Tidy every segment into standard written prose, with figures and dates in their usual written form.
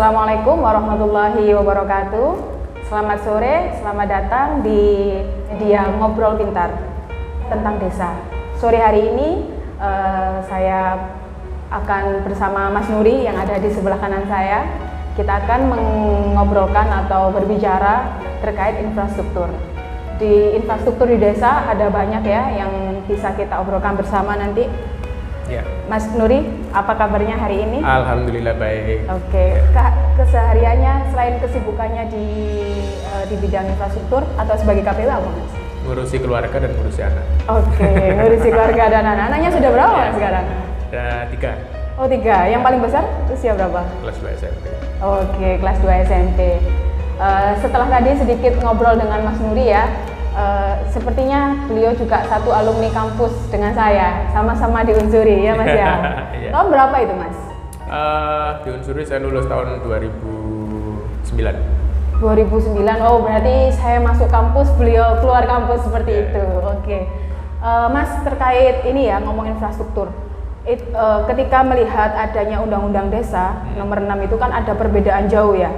Assalamualaikum warahmatullahi wabarakatuh. Selamat sore, selamat datang di media Ngobrol Pintar tentang desa. Sore hari ini saya akan bersama Mas Nuri yang ada di sebelah kanan saya. Kita akan mengobrolkan atau berbicara terkait infrastruktur. Di infrastruktur di desa ada banyak ya yang bisa kita obrolkan bersama nanti. Ya. Mas Nuri, apa kabarnya hari ini? Alhamdulillah baik. Oke, kesehariannya selain kesibukannya di bidang infrastruktur atau sebagai KPW apa Mas? Ngurusi keluarga dan ngurusi anak. Oke, ngurusi keluarga dan anak. Anaknya sudah berapa Mas sekarang? Ada 3. Oh 3, yang paling besar usia berapa? Kelas 2 SMP. Oke, kelas 2 SMP. Setelah tadi sedikit ngobrol dengan Mas Nuri ya, sepertinya beliau juga satu alumni kampus dengan saya, sama-sama di Unsuri ya Mas ya. Iya. Tahun berapa itu Mas? Di Unsuri saya lulus tahun 2009. 2009, oh berarti saya masuk kampus, beliau keluar kampus seperti itu. Oke. Mas, terkait ini ya, ngomong infrastruktur. Ketika melihat adanya Undang-Undang Desa nomor 6 itu kan ada perbedaan jauh ya.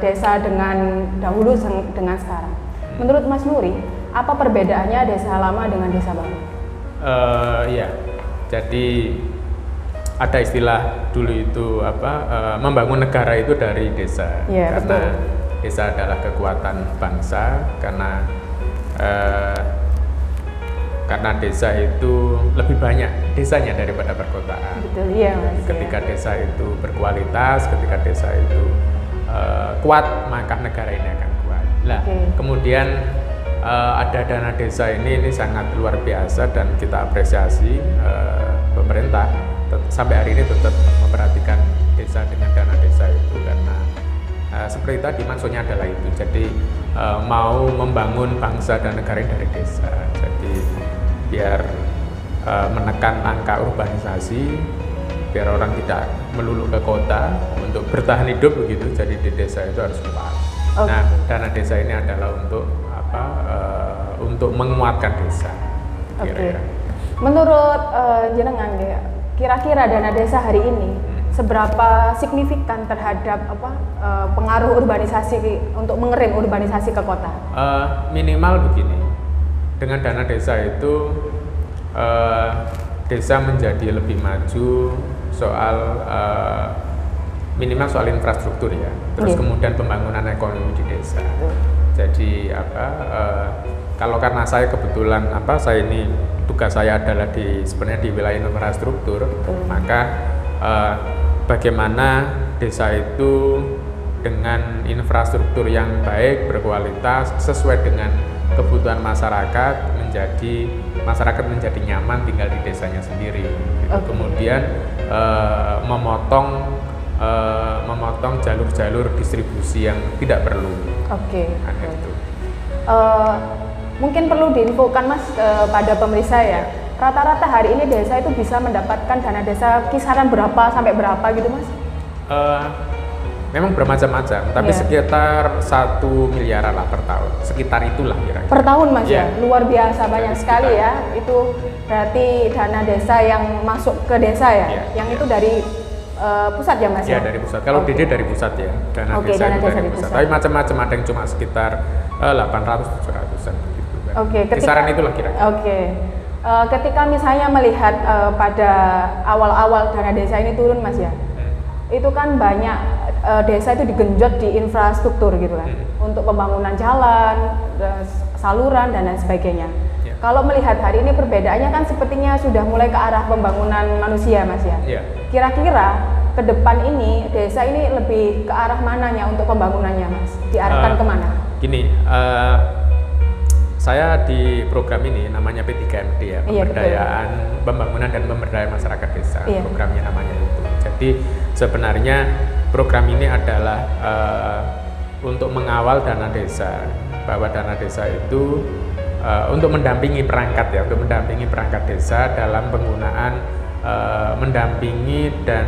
Desa dengan dahulu dengan sekarang. Menurut Mas Nuri, apa perbedaannya desa lama dengan desa baru? Iya, jadi ada istilah dulu itu membangun negara itu dari desa, Ya, karena betul. desa adalah kekuatan bangsa, karena desa itu lebih banyak desanya daripada perkotaan. Betul, iya Mas. Ketika desa itu berkualitas, ketika desa itu kuat, maka negara ini akan kuat. Nah, kemudian ada dana desa ini sangat luar biasa dan kita apresiasi pemerintah sampai hari ini tetap memperhatikan desa dengan dana desa itu karena seperti tadi maksudnya adalah itu. Jadi mau membangun bangsa dan negara ini dari desa. Jadi biar menekan angka urbanisasi, biar orang tidak melulu ke kota untuk bertahan hidup begitu. Jadi di desa itu harus kuat. Nah, dana desa ini adalah untuk menguatkan desa. Oke. Menurut jenengan ya, kira-kira dana desa hari ini seberapa signifikan terhadap pengaruh urbanisasi untuk mengerem urbanisasi ke kota? Minimal begini. Dengan dana desa itu desa menjadi lebih maju minimal soal infrastruktur ya, terus kemudian pembangunan ekonomi di desa. Jadi kalau karena saya kebetulan saya ini tugas saya adalah sebenarnya di wilayah infrastruktur, maka bagaimana desa itu dengan infrastruktur yang baik, berkualitas, sesuai dengan kebutuhan masyarakat menjadi nyaman tinggal di desanya sendiri. Kemudian memotong jalur-jalur distribusi yang tidak perlu. Mungkin perlu diinfokan Mas kepada pemirsa ya. Rata-rata hari ini desa itu bisa mendapatkan dana desa kisaran berapa sampai berapa gitu Mas? Memang bermacam-macam, tapi sekitar 1 miliaran lah per tahun. Sekitar itulah kira-kira. Per tahun Mas ya? Luar biasa banyak sekali ya. Itu berarti dana desa yang masuk ke desa ya? Yang itu dari pusat ya Mas? Ya, dari pusat. Kalau DD dari pusat ya, dana desa itu dari pusat. Tapi macam-macam, ada yang cuma sekitar 800-700an gitu kan. Kisaran itulah kira-kira. Ketika misalnya melihat pada awal-awal dana desa ini turun Mas ya, itu kan banyak desa itu digenjot di infrastruktur gitu kan, untuk pembangunan jalan, saluran dan lain sebagainya. Kalau melihat hari ini perbedaannya kan sepertinya sudah mulai ke arah pembangunan manusia Mas ya. Kira-kira ke depan ini desa ini lebih ke arah mananya untuk pembangunannya Mas? Diarahkan kemana? Gini, saya di program ini namanya P3MD ya, pemberdayaan, pembangunan dan pemberdayaan masyarakat desa. Programnya namanya itu. Jadi sebenarnya program ini adalah untuk mengawal dana desa, bahwa dana desa itu untuk mendampingi perangkat desa dalam penggunaan mendampingi dan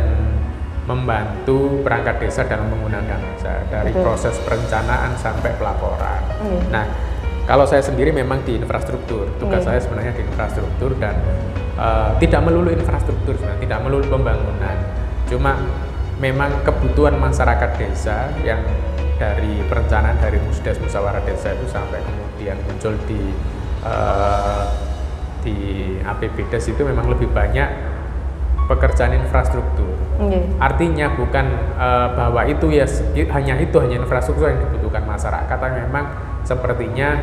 membantu perangkat desa dalam penggunaan dana desa dari proses perencanaan sampai pelaporan. Nah, kalau saya sendiri memang di infrastruktur, tugas saya sebenarnya di infrastruktur dan tidak melulu infrastruktur sebenarnya, tidak melulu pembangunan. Cuma memang kebutuhan masyarakat desa yang dari perencanaan dari Musdes Musyawarah Desa itu sampai kemudian muncul di APBDes itu memang lebih banyak pekerjaan infrastruktur. Artinya bukan bahwa itu ya hanya infrastruktur yang dibutuhkan masyarakat, tapi memang sepertinya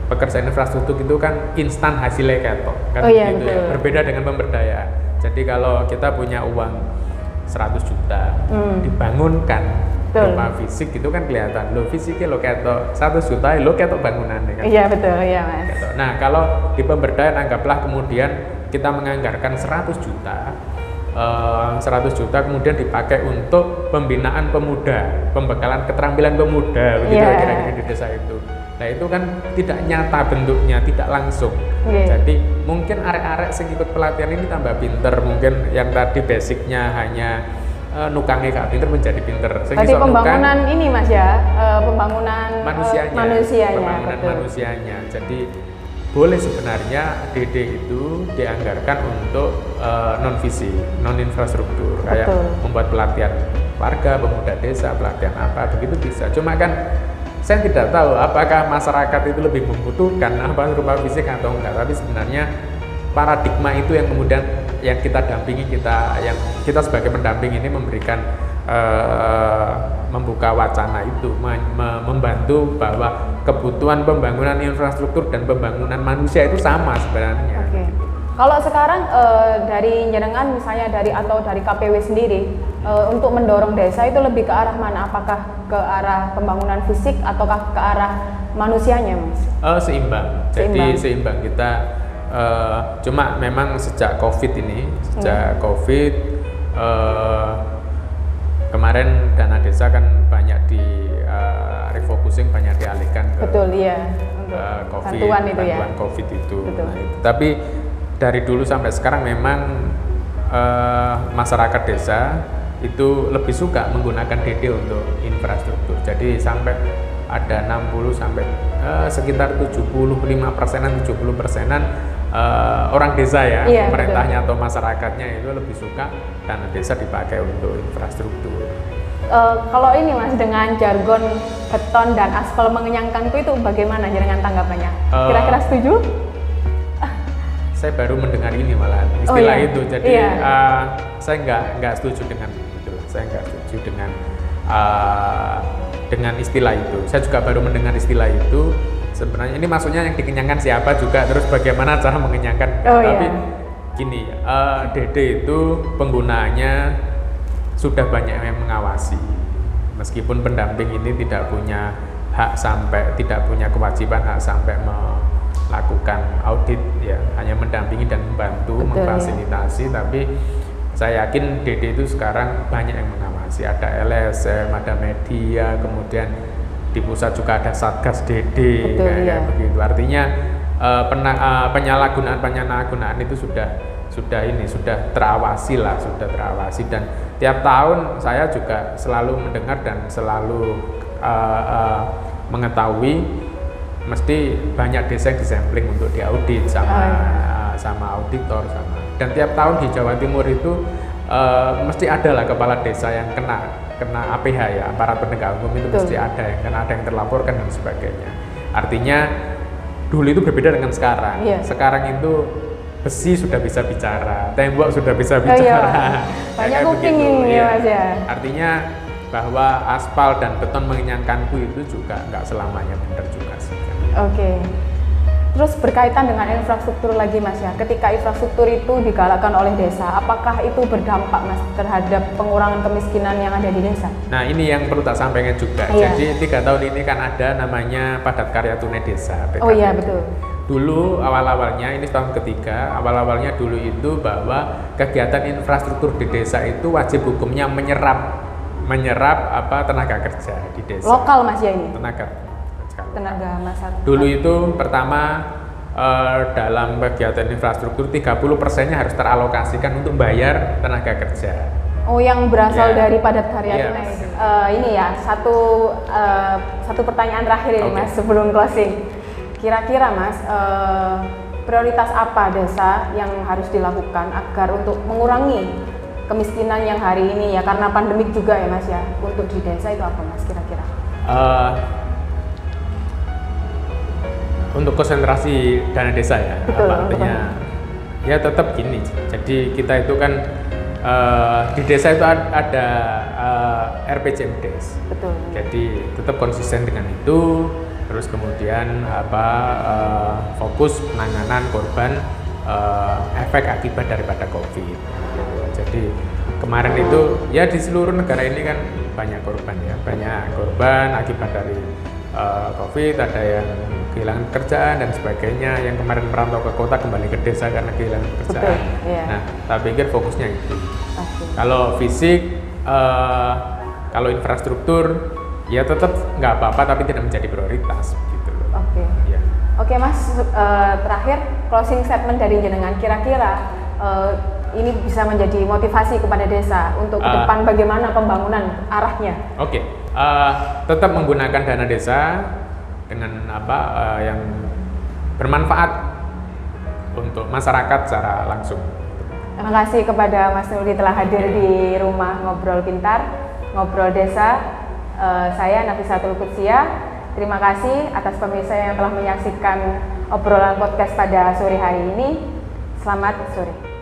pekerjaan infrastruktur itu kan instan hasilnya ketok kan gitu ya. Berbeda dengan pemberdayaan. Jadi kalau kita punya uang 100 juta dibangunkan rumah fisik itu kan kelihatan lo fisiknya lo ketok 100 juta lo ketok bangunannya kan. Iya betul ya Mas. Ketok. Nah kalau di pemberdayaan anggaplah kemudian kita menganggarkan 100 juta 100 juta kemudian dipakai untuk pembinaan pemuda, pembekalan keterampilan pemuda begitu kira-kira di desa itu. Nah itu kan tidak nyata bentuknya, tidak langsung. Jadi mungkin arek-arek sing ikut pelatihan ini tambah pinter, mungkin yang tadi basicnya hanya nukangnya gak pinter menjadi pinter. Berarti pembangunan ini Mas ya, pembangunan manusianya. Pembangunan manusianya. Jadi boleh sebenarnya DD itu dianggarkan untuk non fisik, non infrastruktur, kayak membuat pelatihan warga, pemuda desa, pelatihan apa begitu bisa. Cuma kan saya tidak tahu apakah masyarakat itu lebih membutuhkan apa rumah fisik atau enggak, tapi sebenarnya paradigma itu yang kemudian yang kita dampingi, yang kita sebagai pendamping ini memberikan membuka wacana itu, membantu bahwa kebutuhan pembangunan infrastruktur dan pembangunan manusia itu sama sebenarnya. Kalau sekarang dari jenengan misalnya dari KPW sendiri untuk mendorong desa itu lebih ke arah mana? Apakah ke arah pembangunan fisik ataukah ke arah manusianya, Mas? Seimbang. Jadi seimbang kita. Cuma memang sejak COVID kemarin dana desa kan banyak di refocusing, banyak dialihkan ke COVID, bantuan COVID itu. Nah, itu. Tapi dari dulu sampai sekarang memang masyarakat desa itu lebih suka menggunakan DD untuk infrastruktur. Jadi sampai ada 60 sampai sekitar 75%-an, 70%-an orang desa ya, pemerintahnya atau masyarakatnya itu lebih suka dana desa dipakai untuk infrastruktur. Kalau ini Mas, dengan jargon beton dan aspal mengenyangkanku itu bagaimana jenengan tanggapannya? Kira-kira setuju? Saya baru mendengar ini malah istilah itu, jadi saya nggak setuju dengan itu. Saya nggak setuju dengan istilah itu. Saya juga baru mendengar istilah itu. Sebenarnya ini maksudnya yang dikenyangkan siapa juga, terus bagaimana cara mengenyangkan. Tapi gini, DD itu penggunaannya sudah banyak yang mengawasi. Meskipun pendamping ini tidak punya hak sampai, tidak punya kewajiban hak sampai melakukan audit ya, hanya mendampingi dan membantu, memfasilitasi. Tapi saya yakin DD itu sekarang banyak yang mengawasi. Ada LSM, ada media, kemudian di pusat juga ada Satgas DD kayak begitu. Artinya penyalahgunaan itu sudah terawasi dan tiap tahun saya juga selalu mendengar dan selalu mengetahui mesti banyak desa yang disampling untuk diaudit sama auditor dan tiap tahun di Jawa Timur itu mesti ada lah kepala desa yang kena APH ya, aparat penegak hukum itu mesti ada yang terlaporkan dan sebagainya. Artinya dulu itu berbeda dengan sekarang. Sekarang itu besi sudah bisa bicara, tembok sudah bisa bicara. Banyak kuping ya Mas ya. Artinya bahwa aspal dan beton mengenyangkanku itu juga nggak selamanya benar juga sih. Terus berkaitan dengan infrastruktur lagi Mas ya, ketika infrastruktur itu digalakkan oleh desa, apakah itu berdampak Mas terhadap pengurangan kemiskinan yang ada di desa? Nah ini yang perlu tak sampaikan juga. Jadi 3 tahun ini kan ada namanya Padat Karya Tunai Desa. PKT. Betul. Dulu awal-awalnya, ini tahun ketiga, awal-awalnya dulu itu bahwa kegiatan infrastruktur di desa itu wajib hukumnya menyerap tenaga kerja di desa. Lokal Mas ya ini? Tenaga masyarakat. Dulu itu pertama dalam kegiatan infrastruktur 30%-nya harus teralokasikan untuk bayar tenaga kerja. Yang berasal dari padat karya tunai. Ini ya satu pertanyaan terakhir ini Mas sebelum closing. Kira-kira Mas prioritas apa desa yang harus dilakukan agar untuk mengurangi kemiskinan yang hari ini ya, karena pandemik juga ya Mas ya, untuk di desa itu apa Mas kira-kira? Untuk konsentrasi dana desa ya, betul, artinya ya tetap gini. Jadi kita itu kan di desa itu ada RPJMDes. Betul. Jadi tetap konsisten dengan itu. Terus kemudian fokus penanganan korban efek akibat daripada COVID. Jadi kemarin itu ya di seluruh negara ini kan banyak korban ya, banyak korban akibat dari COVID, ada yang kehilangan pekerjaan dan sebagainya, yang kemarin merantau ke kota kembali ke desa karena kehilangan pekerjaan. Betul, yeah. Nah, saya pikir fokusnya itu. Okay. Kalau fisik, kalau infrastruktur, ya tetap nggak apa-apa, tapi tidak menjadi prioritas, gitu loh. Oke. Ya. Oke Mas, terakhir closing statement dari jenengan, kira-kira ini bisa menjadi motivasi kepada desa untuk ke depan bagaimana pembangunan arahnya? Oke. Tetap menggunakan dana desa dengan yang bermanfaat untuk masyarakat secara langsung. Terima kasih kepada Mas Nurdi telah hadir di rumah Ngobrol Pintar, Ngobrol Desa. Saya Nafisatul Qudsiah. Terima kasih atas pemirsa yang telah menyaksikan obrolan podcast pada sore hari ini. Selamat sore.